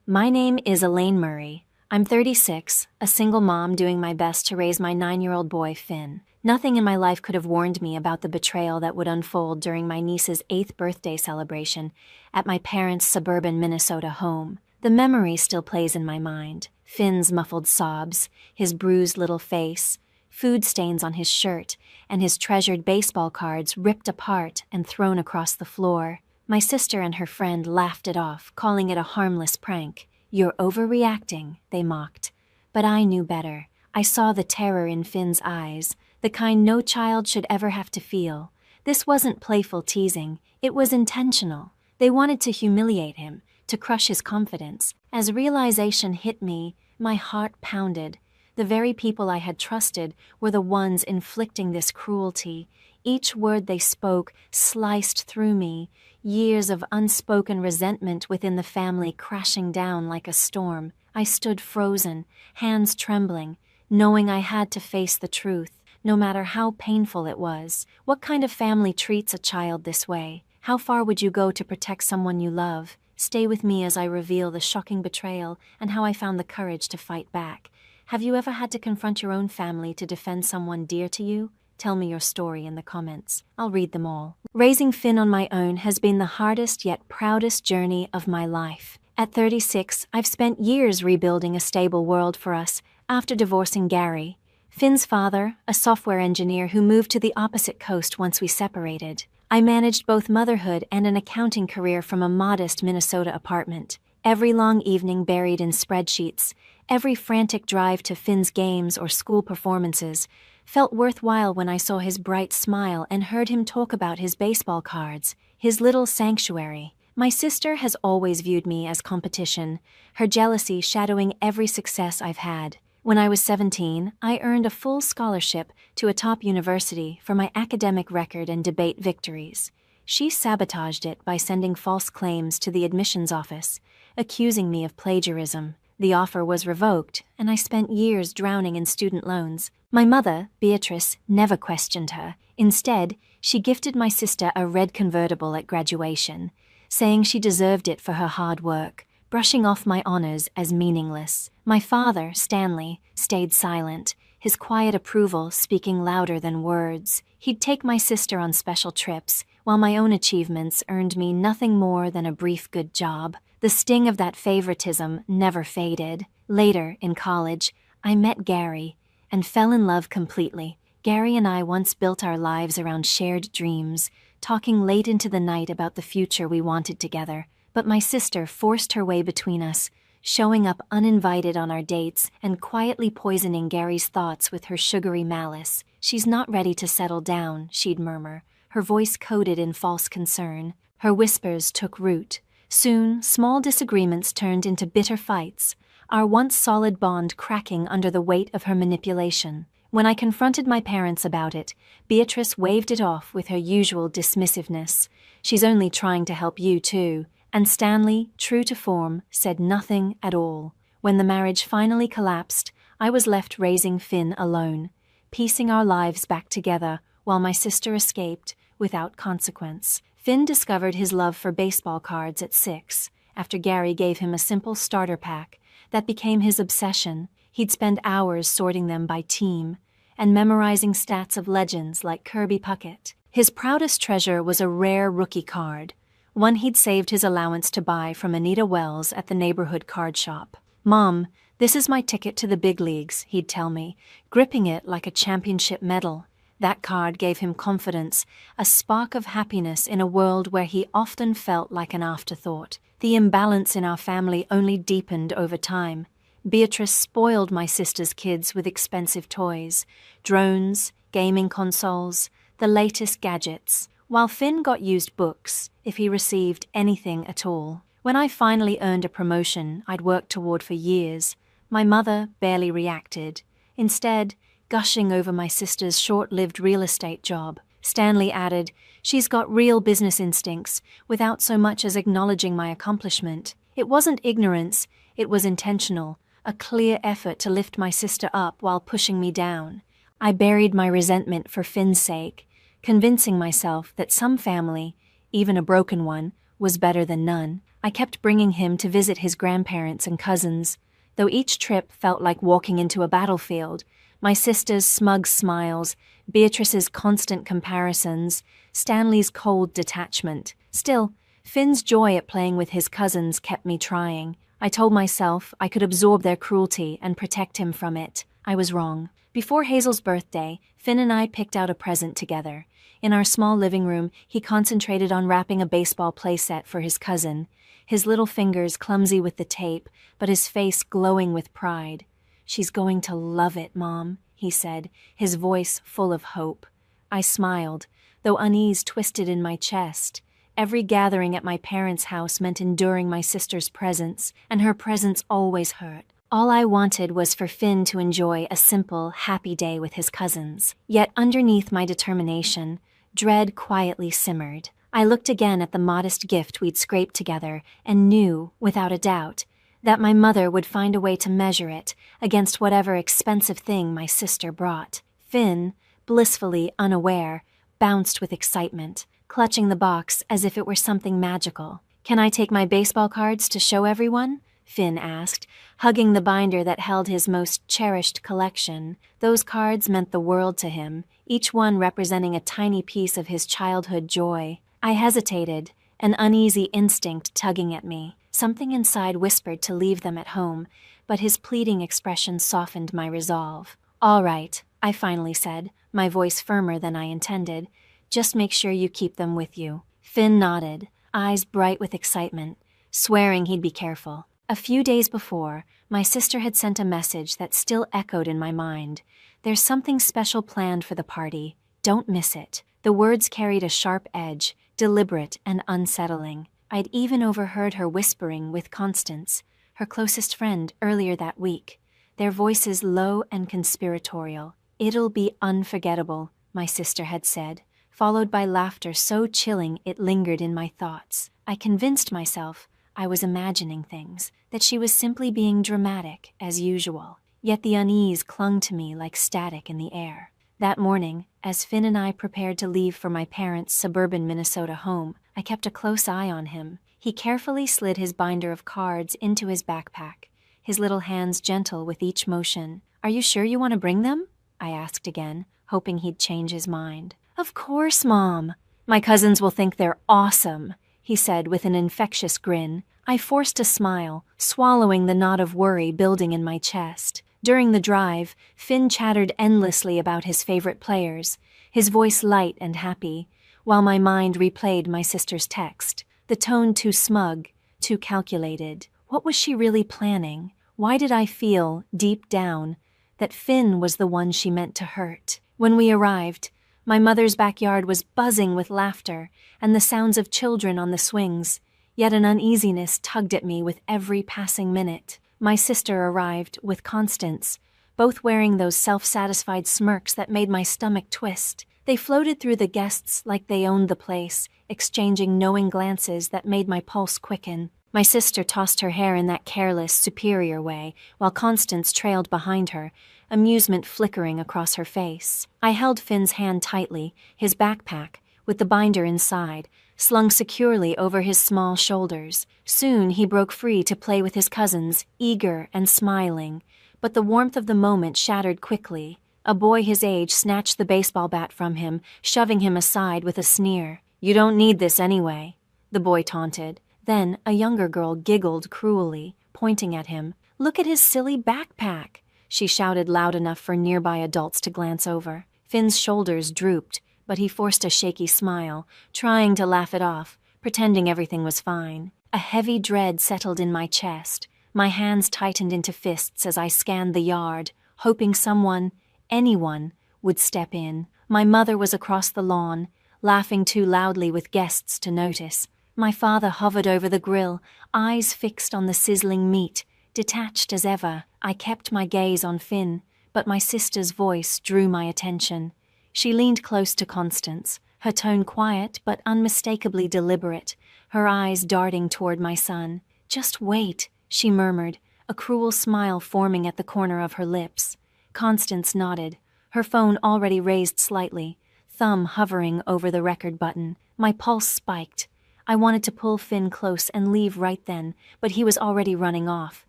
My name is Elaine Murray. I'm 36, a single mom doing my best to raise my 9-year-old boy, Finn. Nothing in my life could have warned me about the betrayal that would unfold during my niece's 8th birthday celebration at my parents' suburban Minnesota home. The memory still plays in my mind. Finn's muffled sobs, his bruised little face, food stains on his shirt, and his treasured baseball cards ripped apart and thrown across the floor. My sister and her friend laughed it off, calling it a harmless prank. "You're overreacting," they mocked. But I knew better. I saw the terror in Finn's eyes, the kind no child should ever have to feel. This wasn't playful teasing, it was intentional. They wanted to humiliate him, to crush his confidence. As realization hit me, my heart pounded. The very people I had trusted were the ones inflicting this cruelty. Each word they spoke sliced through me, years of unspoken resentment within the family crashing down like a storm. I stood frozen, hands trembling, knowing I had to face the truth, no matter how painful it was. What kind of family treats a child this way? How far would you go to protect someone you love? Stay with me as I reveal the shocking betrayal and how I found the courage to fight back. Have you ever had to confront your own family to defend someone dear to you? Tell me your story in the comments. I'll read them all. Raising Finn on my own has been the hardest yet proudest journey of my life. At 36, I've spent years rebuilding a stable world for us after divorcing Gary, Finn's father, a software engineer who moved to the opposite coast once we separated. I managed both motherhood and an accounting career from a modest Minnesota apartment. Every long evening buried in spreadsheets, every frantic drive to Finn's games or school performances felt worthwhile when I saw his bright smile and heard him talk about his baseball cards, his little sanctuary. My sister has always viewed me as competition, her jealousy shadowing every success I've had. When I was 17, I earned a full scholarship to a top university for my academic record and debate victories. She sabotaged it by sending false claims to the admissions office, accusing me of plagiarism. The offer was revoked, and I spent years drowning in student loans. My mother, Beatrice, never questioned her. Instead, she gifted my sister a red convertible at graduation, saying she deserved it for her hard work, brushing off my honors as meaningless. My father, Stanley, stayed silent, his quiet approval speaking louder than words. He'd take my sister on special trips, while my own achievements earned me nothing more than a brief good job. The sting of that favoritism never faded. Later, in college, I met Gary and fell in love completely. Gary and I once built our lives around shared dreams, talking late into the night about the future we wanted together. But my sister forced her way between us, showing up uninvited on our dates and quietly poisoning Gary's thoughts with her sugary malice. "She's not ready to settle down," she'd murmur, her voice coated in false concern. Her whispers took root. Soon, small disagreements turned into bitter fights, our once solid bond cracking under the weight of her manipulation. When I confronted my parents about it, Beatrice waved it off with her usual dismissiveness. "She's only trying to help you too." And Stanley, true to form, said nothing at all. When the marriage finally collapsed, I was left raising Finn alone, piecing our lives back together while my sister escaped without consequence. Finn discovered his love for baseball cards at 6, after Gary gave him a simple starter pack. That became his obsession. He'd spend hours sorting them by team and memorizing stats of legends like Kirby Puckett. His proudest treasure was a rare rookie card, one he'd saved his allowance to buy from Anita Wells at the neighborhood card shop. "Mom, this is my ticket to the big leagues," he'd tell me, gripping it like a championship medal. That card gave him confidence, a spark of happiness in a world where he often felt like an afterthought. The imbalance in our family only deepened over time. Beatrice spoiled my sister's kids with expensive toys, drones, gaming consoles, the latest gadgets, while Finn got used books, if he received anything at all. When I finally earned a promotion I'd worked toward for years, my mother barely reacted, instead gushing over my sister's short-lived real estate job. Stanley added, "She's got real business instincts," without so much as acknowledging my accomplishment. It wasn't ignorance, it was intentional, a clear effort to lift my sister up while pushing me down. I buried my resentment for Finn's sake, convincing myself that some family, even a broken one, was better than none. I kept bringing him to visit his grandparents and cousins, though each trip felt like walking into a battlefield. My sister's smug smiles, Beatrice's constant comparisons, Stanley's cold detachment. Still, Finn's joy at playing with his cousins kept me trying. I told myself I could absorb their cruelty and protect him from it. I was wrong. Before Hazel's birthday, Finn and I picked out a present together. In our small living room, he concentrated on wrapping a baseball playset for his cousin, his little fingers clumsy with the tape, but his face glowing with pride. "She's going to love it, Mom," he said, his voice full of hope. I smiled, though unease twisted in my chest. Every gathering at my parents' house meant enduring my sister's presence, and her presence always hurt. All I wanted was for Finn to enjoy a simple, happy day with his cousins. Yet underneath my determination, dread quietly simmered. I looked again at the modest gift we'd scraped together and knew, without a doubt, that my mother would find a way to measure it against whatever expensive thing my sister brought. Finn, blissfully unaware, bounced with excitement, clutching the box as if it were something magical. "Can I take my baseball cards to show everyone?" Finn asked, hugging the binder that held his most cherished collection. Those cards meant the world to him, each one representing a tiny piece of his childhood joy. I hesitated, an uneasy instinct tugging at me. Something inside whispered to leave them at home, but his pleading expression softened my resolve. "All right," I finally said, my voice firmer than I intended. "Just make sure you keep them with you." Finn nodded, eyes bright with excitement, swearing he'd be careful. A few days before, my sister had sent a message that still echoed in my mind. "There's something special planned for the party. Don't miss it." The words carried a sharp edge, deliberate and unsettling. I'd even overheard her whispering with Constance, her closest friend, earlier that week, their voices low and conspiratorial. "It'll be unforgettable," my sister had said, followed by laughter so chilling it lingered in my thoughts. I convinced myself I was imagining things, that she was simply being dramatic, as usual. Yet the unease clung to me like static in the air. That morning, as Finn and I prepared to leave for my parents' suburban Minnesota home, I kept a close eye on him. He carefully slid his binder of cards into his backpack, his little hands gentle with each motion. "Are you sure you want to bring them?" I asked again, hoping he'd change his mind. "Of course, Mom. My cousins will think they're awesome," he said with an infectious grin. I forced a smile, swallowing the knot of worry building in my chest. During the drive, Finn chattered endlessly about his favorite players, his voice light and happy, while my mind replayed my sister's text, the tone too smug, too calculated. What was she really planning? Why did I feel, deep down, that Finn was the one she meant to hurt? When we arrived, my mother's backyard was buzzing with laughter and the sounds of children on the swings, yet an uneasiness tugged at me with every passing minute. My sister arrived with Constance, both wearing those self-satisfied smirks that made my stomach twist. They floated through the guests like they owned the place, exchanging knowing glances that made my pulse quicken. My sister tossed her hair in that careless, superior way, while Constance trailed behind her, amusement flickering across her face. I held Finn's hand tightly, his backpack, with the binder inside, slung securely over his small shoulders. Soon he broke free to play with his cousins, eager and smiling. But the warmth of the moment shattered quickly. A boy his age snatched the baseball bat from him, shoving him aside with a sneer. "You don't need this anyway," the boy taunted. Then a younger girl giggled cruelly, pointing at him. "Look at his silly backpack," she shouted loud enough for nearby adults to glance over. Finn's shoulders drooped, but he forced a shaky smile, trying to laugh it off, pretending everything was fine. A heavy dread settled in my chest. My hands tightened into fists as I scanned the yard, hoping someone, anyone, would step in. My mother was across the lawn, laughing too loudly with guests to notice. My father hovered over the grill, eyes fixed on the sizzling meat, detached as ever. I kept my gaze on Finn, but my sister's voice drew my attention. She leaned close to Constance, her tone quiet but unmistakably deliberate, her eyes darting toward my son. "Just wait," she murmured, a cruel smile forming at the corner of her lips. Constance nodded, her phone already raised slightly, thumb hovering over the record button. My pulse spiked. I wanted to pull Finn close and leave right then, but he was already running off,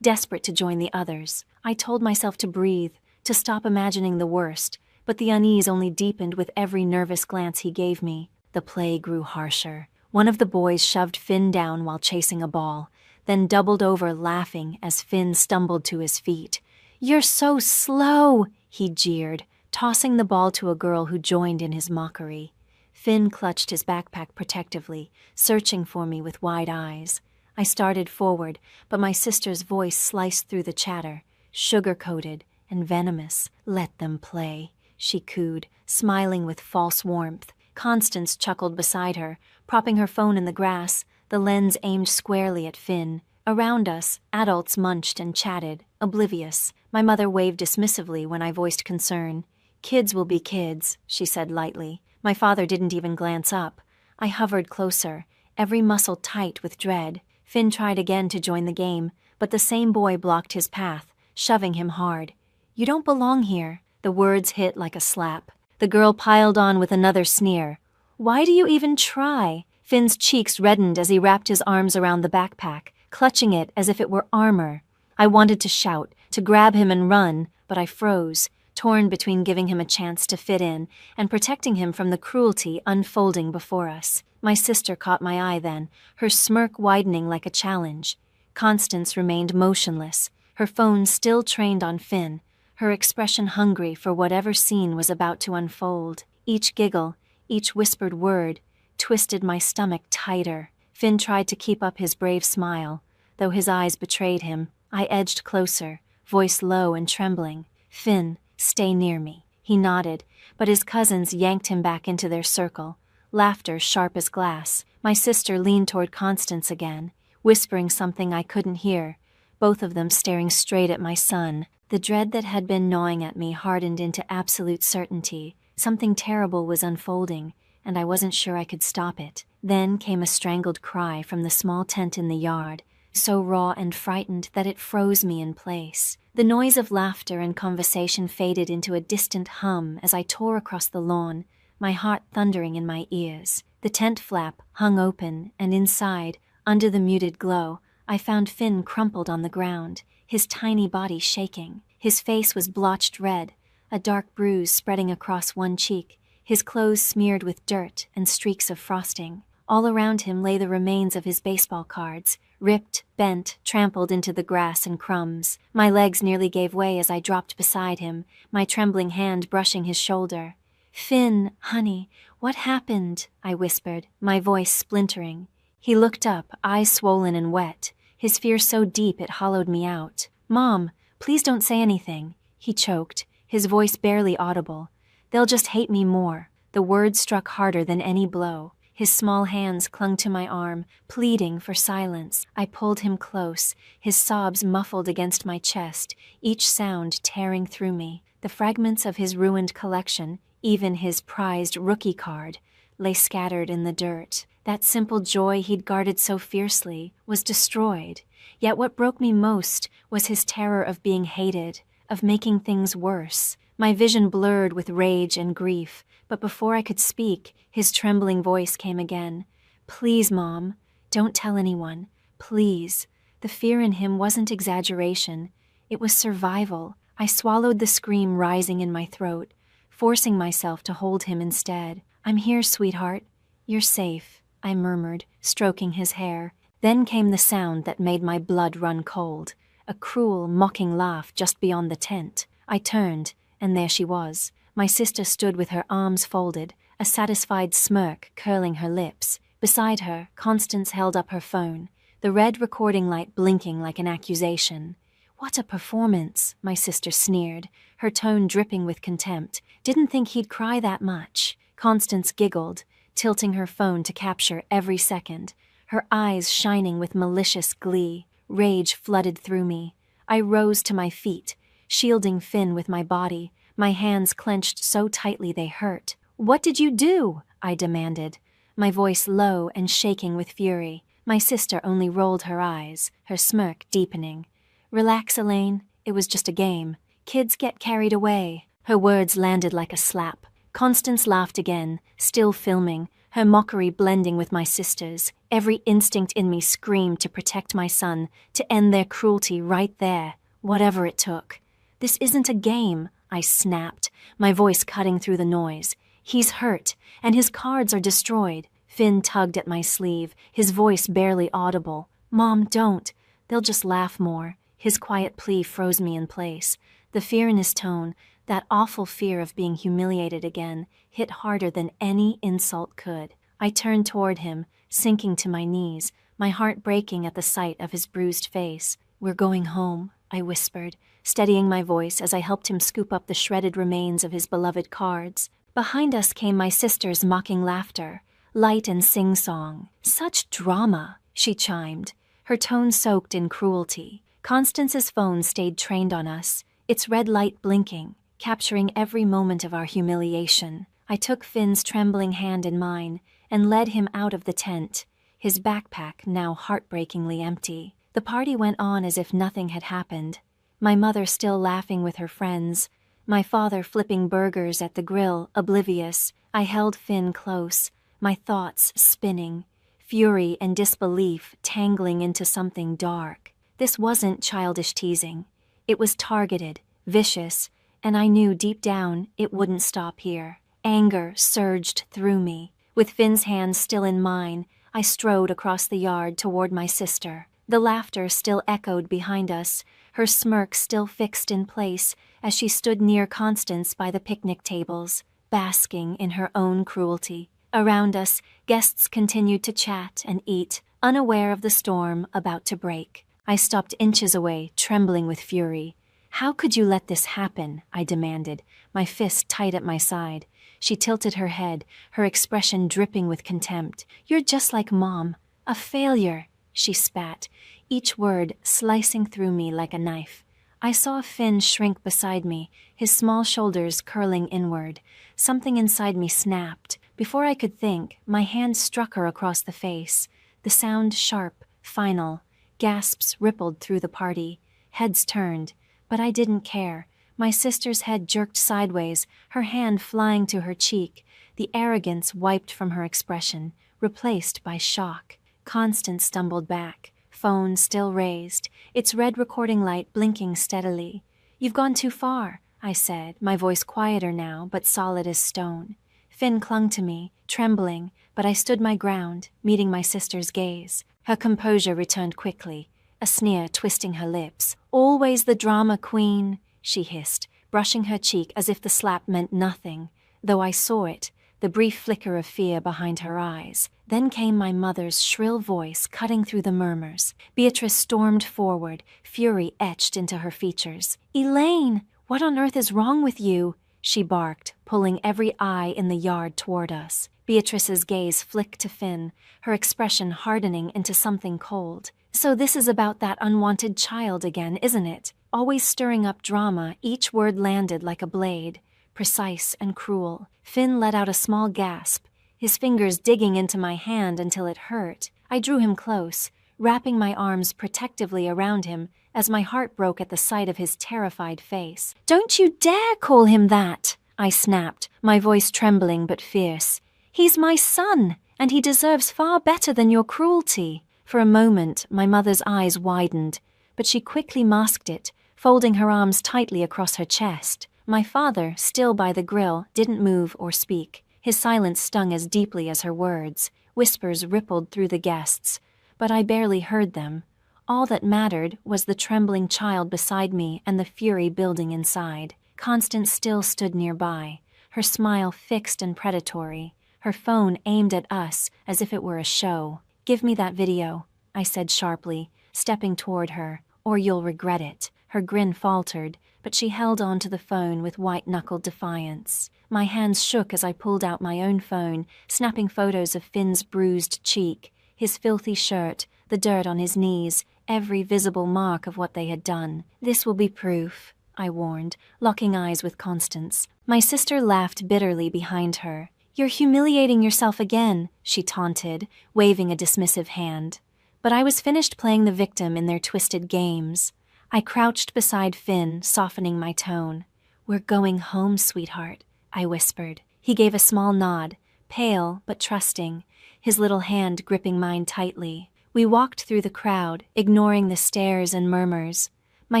desperate to join the others. I told myself to breathe, to stop imagining the worst, but the unease only deepened with every nervous glance he gave me. The play grew harsher. One of the boys shoved Finn down while chasing a ball, then doubled over laughing as Finn stumbled to his feet. "You're so slow," he jeered, tossing the ball to a girl who joined in his mockery. Finn clutched his backpack protectively, searching for me with wide eyes. I started forward, but my sister's voice sliced through the chatter, sugar-coated and venomous. "Let them play," she cooed, smiling with false warmth. Constance chuckled beside her, propping her phone in the grass, the lens aimed squarely at Finn. Around us, adults munched and chatted, oblivious. My mother waved dismissively when I voiced concern. "Kids will be kids," she said lightly. My father didn't even glance up. I hovered closer, every muscle tight with dread. Finn tried again to join the game, but the same boy blocked his path, shoving him hard. "You don't belong here." The words hit like a slap. The girl piled on with another sneer. "Why do you even try?" Finn's cheeks reddened as he wrapped his arms around the backpack, clutching it as if it were armor. I wanted to shout, to grab him and run, but I froze, torn between giving him a chance to fit in and protecting him from the cruelty unfolding before us. My sister caught my eye then, her smirk widening like a challenge. Constance remained motionless, her phone still trained on Finn, her expression hungry for whatever scene was about to unfold. Each giggle, each whispered word, twisted my stomach tighter. Finn tried to keep up his brave smile, though his eyes betrayed him. I edged closer, voice low and trembling. "Finn, stay near me." He nodded, but his cousins yanked him back into their circle, laughter sharp as glass. My sister leaned toward Constance again, whispering something I couldn't hear, both of them staring straight at my son. The dread that had been gnawing at me hardened into absolute certainty. Something terrible was unfolding, and I wasn't sure I could stop it. Then came a strangled cry from the small tent in the yard, so raw and frightened that it froze me in place. The noise of laughter and conversation faded into a distant hum as I tore across the lawn, my heart thundering in my ears. The tent flap hung open, and inside, under the muted glow, I found Finn crumpled on the ground, his tiny body shaking. His face was blotched red, a dark bruise spreading across one cheek, his clothes smeared with dirt and streaks of frosting. All around him lay the remains of his baseball cards, ripped, bent, trampled into the grass and crumbs. My legs nearly gave way as I dropped beside him, my trembling hand brushing his shoulder. "Finn, honey, what happened?" I whispered, my voice splintering. He looked up, eyes swollen and wet, his fear so deep it hollowed me out. "Mom, please don't say anything," he choked, his voice barely audible. "They'll just hate me more." The words struck harder than any blow. His small hands clung to my arm, pleading for silence. I pulled him close, his sobs muffled against my chest, each sound tearing through me. The fragments of his ruined collection, even his prized rookie card, lay scattered in the dirt. That simple joy he'd guarded so fiercely was destroyed. Yet what broke me most was his terror of being hated, of making things worse. My vision blurred with rage and grief, but before I could speak, his trembling voice came again. "Please, Mom, don't tell anyone. Please." The fear in him wasn't exaggeration. It was survival. I swallowed the scream rising in my throat, forcing myself to hold him instead. "I'm here, sweetheart. You're safe," I murmured, stroking his hair. Then came the sound that made my blood run cold, a cruel, mocking laugh just beyond the tent. I turned, and there she was. My sister stood with her arms folded, a satisfied smirk curling her lips. Beside her, Constance held up her phone, the red recording light blinking like an accusation. "What a performance," my sister sneered, her tone dripping with contempt. "Didn't think he'd cry that much." Constance giggled, tilting her phone to capture every second, her eyes shining with malicious glee. Rage flooded through me. I rose to my feet, shielding Finn with my body, my hands clenched so tightly they hurt. "What did you do?" I demanded, my voice low and shaking with fury. My sister only rolled her eyes, her smirk deepening. "Relax, Elaine. It was just a game. Kids get carried away." Her words landed like a slap. Constance laughed again, still filming, her mockery blending with my sister's. Every instinct in me screamed to protect my son, to end their cruelty right there, whatever it took. "This isn't a game," I snapped, my voice cutting through the noise. "He's hurt, and his cards are destroyed." Finn tugged at my sleeve, his voice barely audible. "Mom, don't. They'll just laugh more." His quiet plea froze me in place. The fear in his tone, that awful fear of being humiliated again, hit harder than any insult could. I turned toward him, sinking to my knees, my heart breaking at the sight of his bruised face. "We're going home," I whispered, steadying my voice as I helped him scoop up the shredded remains of his beloved cards. Behind us came my sister's mocking laughter, light and sing-song. "Such drama," she chimed, her tone soaked in cruelty. Constance's phone stayed trained on us, its red light blinking, capturing every moment of our humiliation. I took Finn's trembling hand in mine and led him out of the tent, his backpack now heartbreakingly empty. The party went on as if nothing had happened, my mother still laughing with her friends, my father flipping burgers at the grill, oblivious. I held Finn close, my thoughts spinning, fury and disbelief tangling into something dark. This wasn't childish teasing. It was targeted, vicious, and I knew deep down it wouldn't stop here. Anger surged through me. With Finn's hands still in mine, I strode across the yard toward my sister. The laughter still echoed behind us, her smirk still fixed in place as she stood near Constance by the picnic tables, basking in her own cruelty. Around us, guests continued to chat and eat, unaware of the storm about to break. I stopped inches away, trembling with fury. "How could you let this happen?" I demanded, my fist tight at my side. She tilted her head, her expression dripping with contempt. "You're just like Mom. A failure," she spat, each word slicing through me like a knife. I saw Finn shrink beside me, his small shoulders curling inward. Something inside me snapped. Before I could think, my hand struck her across the face. The sound sharp, final. Gasps rippled through the party. Heads turned, but I didn't care. My sister's head jerked sideways, her hand flying to her cheek, the arrogance wiped from her expression, replaced by shock. Constance stumbled back, phone still raised, its red recording light blinking steadily. "You've gone too far," I said, my voice quieter now, but solid as stone. Finn clung to me, trembling, but I stood my ground, meeting my sister's gaze. Her composure returned quickly, a sneer twisting her lips. "Always the drama queen," she hissed, brushing her cheek as if the slap meant nothing, though I saw it, the brief flicker of fear behind her eyes. Then came my mother's shrill voice cutting through the murmurs. Beatrice stormed forward, fury etched into her features. "Elaine, what on earth is wrong with you?" she barked, pulling every eye in the yard toward us. Beatrice's gaze flicked to Finn, her expression hardening into something cold. "So this is about that unwanted child again, isn't it? Always stirring up drama, each word landed like a blade, precise and cruel." Finn let out a small gasp, his fingers digging into my hand until it hurt. I drew him close, wrapping my arms protectively around him as my heart broke at the sight of his terrified face. "Don't you dare call him that!" I snapped, my voice trembling but fierce. "He's my son, and he deserves far better than your cruelty." For a moment, my mother's eyes widened, but she quickly masked it, folding her arms tightly across her chest. My father, still by the grill, didn't move or speak. His silence stung as deeply as her words. Whispers rippled through the guests, but I barely heard them. All that mattered was the trembling child beside me and the fury building inside. Constance still stood nearby, her smile fixed and predatory, her phone aimed at us as if it were a show. "Give me that video," I said sharply, stepping toward her, "or you'll regret it." Her grin faltered, but she held on to the phone with white-knuckled defiance. My hands shook as I pulled out my own phone, snapping photos of Finn's bruised cheek, his filthy shirt, the dirt on his knees, every visible mark of what they had done. "This will be proof," I warned, locking eyes with Constance. My sister laughed bitterly behind her. "You're humiliating yourself again," she taunted, waving a dismissive hand. But I was finished playing the victim in their twisted games. I crouched beside Finn, softening my tone. "We're going home, sweetheart," I whispered. He gave a small nod, pale but trusting, his little hand gripping mine tightly. We walked through the crowd, ignoring the stares and murmurs. My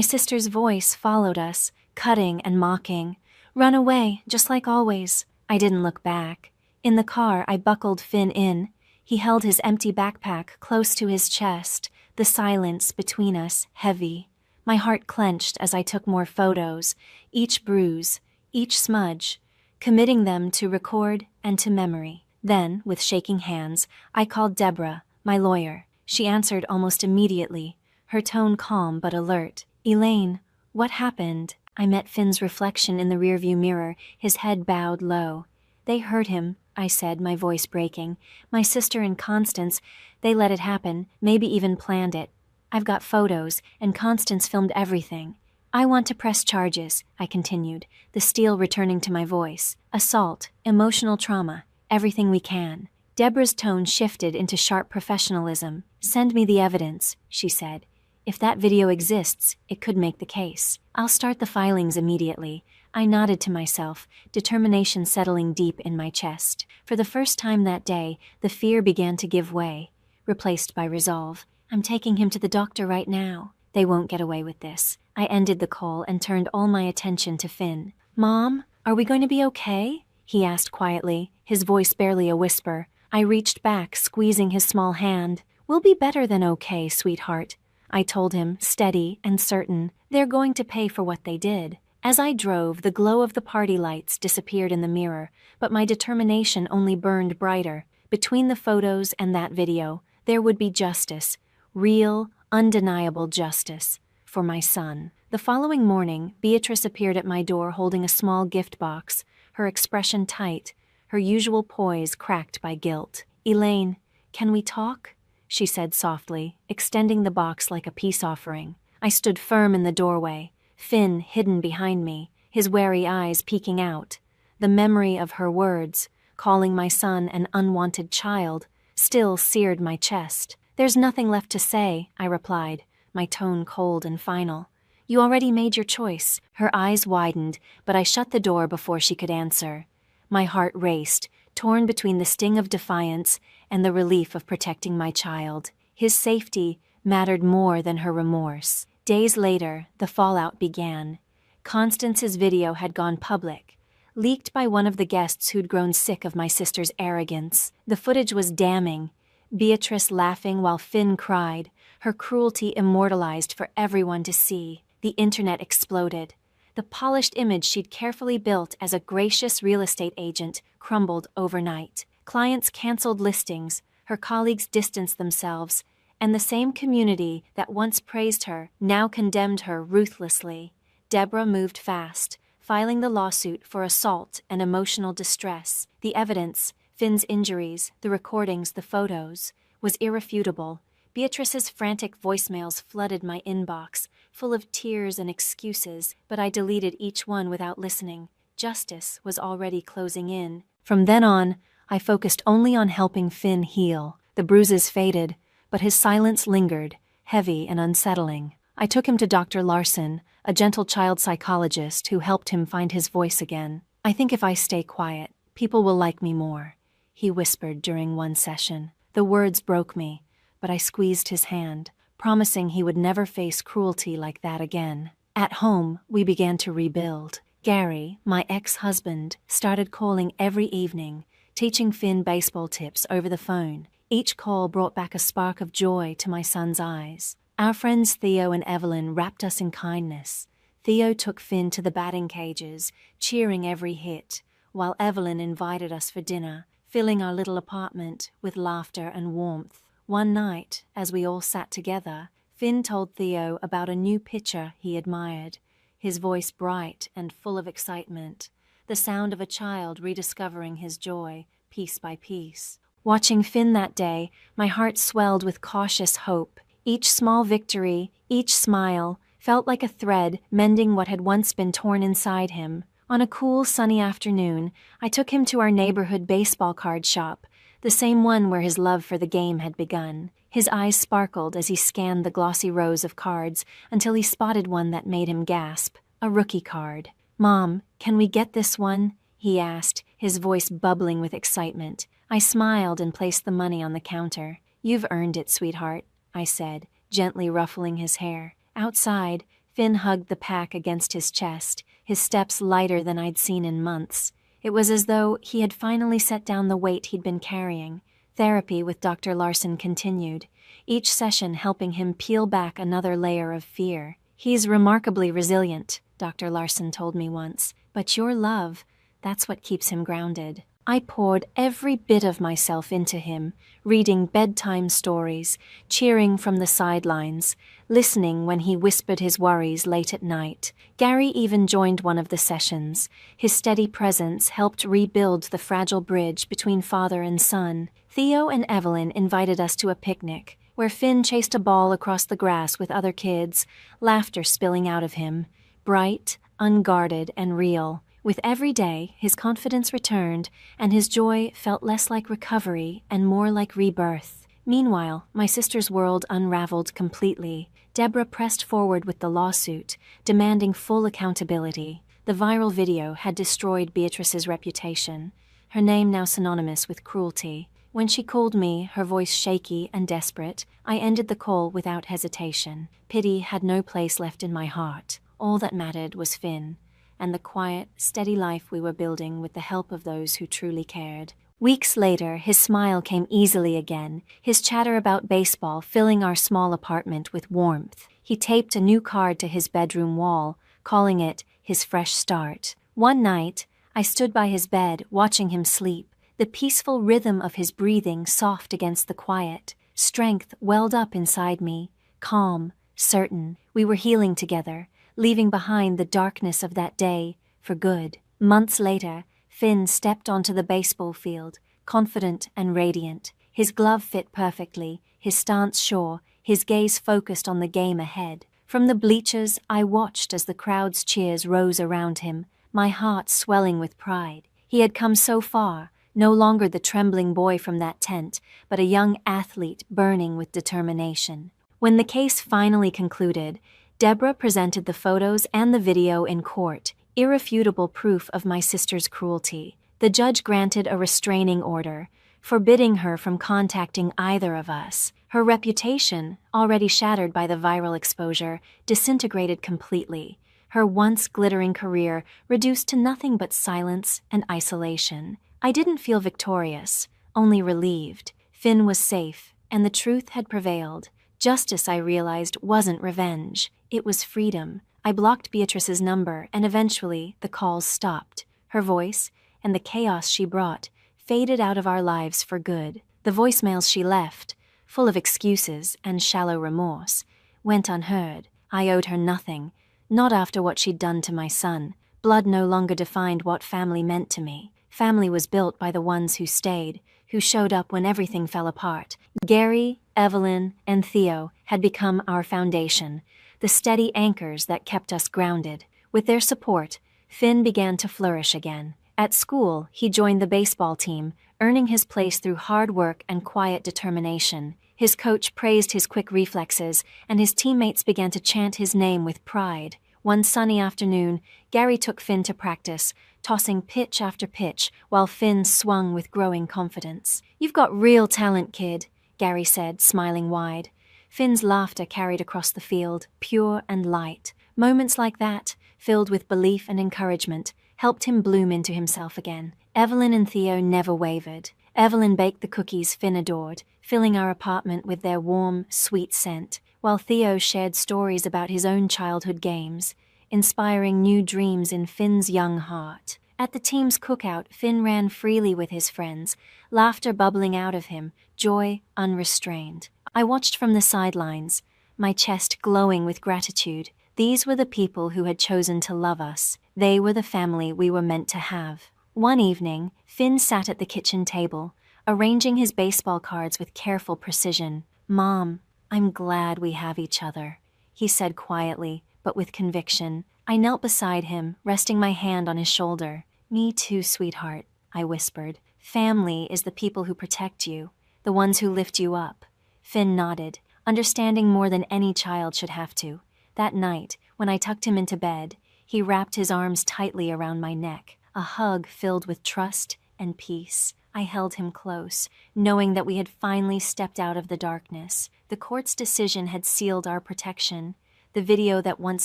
sister's voice followed us, cutting and mocking. "Run away, just like always." I didn't look back. In the car, I buckled Finn in. He held his empty backpack close to his chest, the silence between us heavy. My heart clenched as I took more photos, each bruise, each smudge, committing them to record and to memory. Then, with shaking hands, I called Deborah, my lawyer. She answered almost immediately, her tone calm but alert. "Elaine, what happened?" I met Finn's reflection in the rearview mirror, his head bowed low. "They hurt him," I said, my voice breaking. "My sister and Constance, they let it happen, maybe even planned it. I've got photos, and Constance filmed everything. I want to press charges," I continued, the steel returning to my voice. "Assault, emotional trauma, everything we can." Deborah's tone shifted into sharp professionalism. "Send me the evidence," she said. "If that video exists, it could make the case. I'll start the filings immediately." I nodded to myself, determination settling deep in my chest. For the first time that day, the fear began to give way, replaced by resolve. "I'm taking him to the doctor right now. They won't get away with this." I ended the call and turned all my attention to Finn. "Mom, are we going to be okay?" he asked quietly, his voice barely a whisper. I reached back, squeezing his small hand. "We'll be better than okay, sweetheart," I told him, steady and certain. "They're going to pay for what they did." As I drove, the glow of the party lights disappeared in the mirror, but my determination only burned brighter. Between the photos and that video, there would be justice. Real, undeniable justice. For my son. The following morning, Beatrice appeared at my door holding a small gift box, her expression tight, her usual poise cracked by guilt. "Elaine, can we talk?" she said softly, extending the box like a peace offering. I stood firm in the doorway, Finn hidden behind me, his wary eyes peeking out. The memory of her words, calling my son an unwanted child, still seared my chest. "There's nothing left to say," I replied, my tone cold and final. "You already made your choice." Her eyes widened, but I shut the door before she could answer. My heart raced, torn between the sting of defiance and the relief of protecting my child. His safety mattered more than her remorse. Days later, the fallout began. Constance's video had gone public, leaked by one of the guests who'd grown sick of my sister's arrogance. The footage was damning. Beatrice laughing while Finn cried, her cruelty immortalized for everyone to see. The internet exploded. The polished image she'd carefully built as a gracious real estate agent crumbled overnight. Clients canceled listings, her colleagues distanced themselves, and the same community that once praised her now condemned her ruthlessly. Deborah moved fast, filing the lawsuit for assault and emotional distress. The evidence, Finn's injuries, the recordings, the photos, was irrefutable. Beatrice's frantic voicemails flooded my inbox, full of tears and excuses, but I deleted each one without listening. Justice was already closing in. From then on, I focused only on helping Finn heal. The bruises faded, but his silence lingered, heavy and unsettling. I took him to Dr. Larson, a gentle child psychologist who helped him find his voice again. "I think if I stay quiet, people will like me more," he whispered during one session. The words broke me, but I squeezed his hand, promising he would never face cruelty like that again. At home, we began to rebuild. Gary, my ex-husband, started calling every evening, teaching Finn baseball tips over the phone. Each call brought back a spark of joy to my son's eyes. Our friends Theo and Evelyn wrapped us in kindness. Theo took Finn to the batting cages, cheering every hit, while Evelyn invited us for dinner, filling our little apartment with laughter and warmth. One night, as we all sat together, Finn told Theo about a new pitcher he admired, his voice bright and full of excitement, the sound of a child rediscovering his joy, piece by piece. Watching Finn that day, my heart swelled with cautious hope. Each small victory, each smile, felt like a thread mending what had once been torn inside him. On a cool, sunny afternoon, I took him to our neighborhood baseball card shop, the same one where his love for the game had begun. His eyes sparkled as he scanned the glossy rows of cards until he spotted one that made him gasp, a rookie card. "Mom, can we get this one?" he asked, his voice bubbling with excitement. I smiled and placed the money on the counter. "You've earned it, sweetheart," I said, gently ruffling his hair. Outside, Finn hugged the pack against his chest, his steps lighter than I'd seen in months. It was as though he had finally set down the weight he'd been carrying. Therapy with Dr. Larson continued, each session helping him peel back another layer of fear. "He's remarkably resilient," Dr. Larson told me once, "but your love, that's what keeps him grounded." I poured every bit of myself into him, reading bedtime stories, cheering from the sidelines, listening when he whispered his worries late at night. Gary even joined one of the sessions. His steady presence helped rebuild the fragile bridge between father and son. Theo and Evelyn invited us to a picnic, where Finn chased a ball across the grass with other kids, laughter spilling out of him. Bright, unguarded, and real. With every day, his confidence returned, and his joy felt less like recovery and more like rebirth. Meanwhile, my sister's world unraveled completely. Deborah pressed forward with the lawsuit, demanding full accountability. The viral video had destroyed Beatrice's reputation, her name now synonymous with cruelty. When she called me, her voice shaky and desperate, I ended the call without hesitation. Pity had no place left in my heart. All that mattered was Finn, and the quiet, steady life we were building with the help of those who truly cared. Weeks later, his smile came easily again, his chatter about baseball filling our small apartment with warmth. He taped a new card to his bedroom wall, calling it his fresh start. One night, I stood by his bed, watching him sleep, the peaceful rhythm of his breathing soft against the quiet. Strength welled up inside me, calm, certain. We were healing together, leaving behind the darkness of that day for good. Months later, Finn stepped onto the baseball field, confident and radiant. His glove fit perfectly, his stance sure, his gaze focused on the game ahead. From the bleachers, I watched as the crowd's cheers rose around him, my heart swelling with pride. He had come so far, no longer the trembling boy from that tent, but a young athlete burning with determination. When the case finally concluded, Deborah presented the photos and the video in court, irrefutable proof of my sister's cruelty. The judge granted a restraining order, forbidding her from contacting either of us. Her reputation, already shattered by the viral exposure, disintegrated completely. Her once glittering career reduced to nothing but silence and isolation. I didn't feel victorious, only relieved. Finn was safe, and the truth had prevailed. Justice, I realized, wasn't revenge. It was freedom. I blocked Beatrice's number, and eventually the calls stopped. Her voice, and the chaos she brought, faded out of our lives for good. The voicemails she left, full of excuses and shallow remorse, went unheard. I owed her nothing, not after what she'd done to my son. Blood no longer defined what family meant to me. Family was built by the ones who stayed, who showed up when everything fell apart. Gary, Evelyn, and Theo had become our foundation, the steady anchors that kept us grounded. With their support, Finn began to flourish again. At school, he joined the baseball team, earning his place through hard work and quiet determination. His coach praised his quick reflexes, and his teammates began to chant his name with pride. One sunny afternoon, Gary took Finn to practice, tossing pitch after pitch while Finn swung with growing confidence. "You've got real talent, kid," Gary said, smiling wide. Finn's laughter carried across the field, pure and light. Moments like that, filled with belief and encouragement, helped him bloom into himself again. Evelyn and Theo never wavered. Evelyn baked the cookies Finn adored, filling our apartment with their warm, sweet scent, while Theo shared stories about his own childhood games, inspiring new dreams in Finn's young heart. At the team's cookout, Finn ran freely with his friends, laughter bubbling out of him, joy unrestrained. I watched from the sidelines, my chest glowing with gratitude. These were the people who had chosen to love us. They were the family we were meant to have. One evening, Finn sat at the kitchen table, arranging his baseball cards with careful precision. "Mom, I'm glad we have each other," he said quietly, but with conviction. I knelt beside him, resting my hand on his shoulder. "Me too, sweetheart," I whispered. "Family is the people who protect you, the ones who lift you up." Finn nodded, understanding more than any child should have to. That night, when I tucked him into bed, he wrapped his arms tightly around my neck, a hug filled with trust and peace. I held him close, knowing that we had finally stepped out of the darkness. The court's decision had sealed our protection. The video that once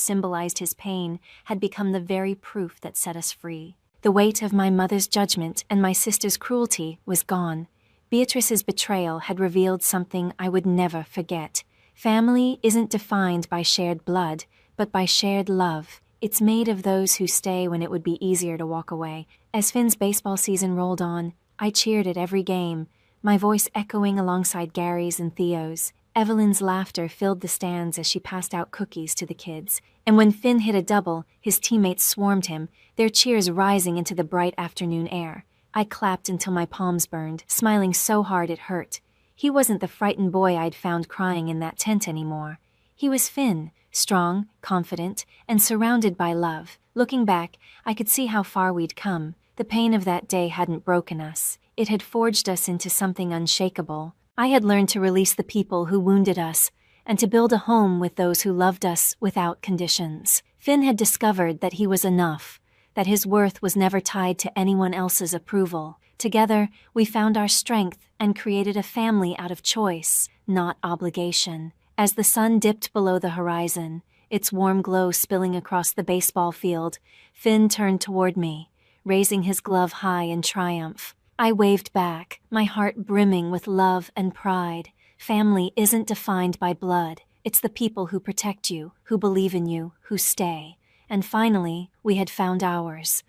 symbolized his pain had become the very proof that set us free. The weight of my mother's judgment and my sister's cruelty was gone. Beatrice's betrayal had revealed something I would never forget. Family isn't defined by shared blood, but by shared love. It's made of those who stay when it would be easier to walk away. As Finn's baseball season rolled on, I cheered at every game, my voice echoing alongside Gary's and Theo's. Evelyn's laughter filled the stands as she passed out cookies to the kids. And when Finn hit a double, his teammates swarmed him, their cheers rising into the bright afternoon air. I clapped until my palms burned, smiling so hard it hurt. He wasn't the frightened boy I'd found crying in that tent anymore. He was Finn, strong, confident, and surrounded by love. Looking back, I could see how far we'd come. The pain of that day hadn't broken us. It had forged us into something unshakable. I had learned to release the people who wounded us, and to build a home with those who loved us without conditions. Finn had discovered that he was enough, that his worth was never tied to anyone else's approval. Together, we found our strength and created a family out of choice, not obligation. As the sun dipped below the horizon, its warm glow spilling across the baseball field, Finn turned toward me, raising his glove high in triumph. I waved back, my heart brimming with love and pride. Family isn't defined by blood. It's the people who protect you, who believe in you, who stay. And finally, we had found ours.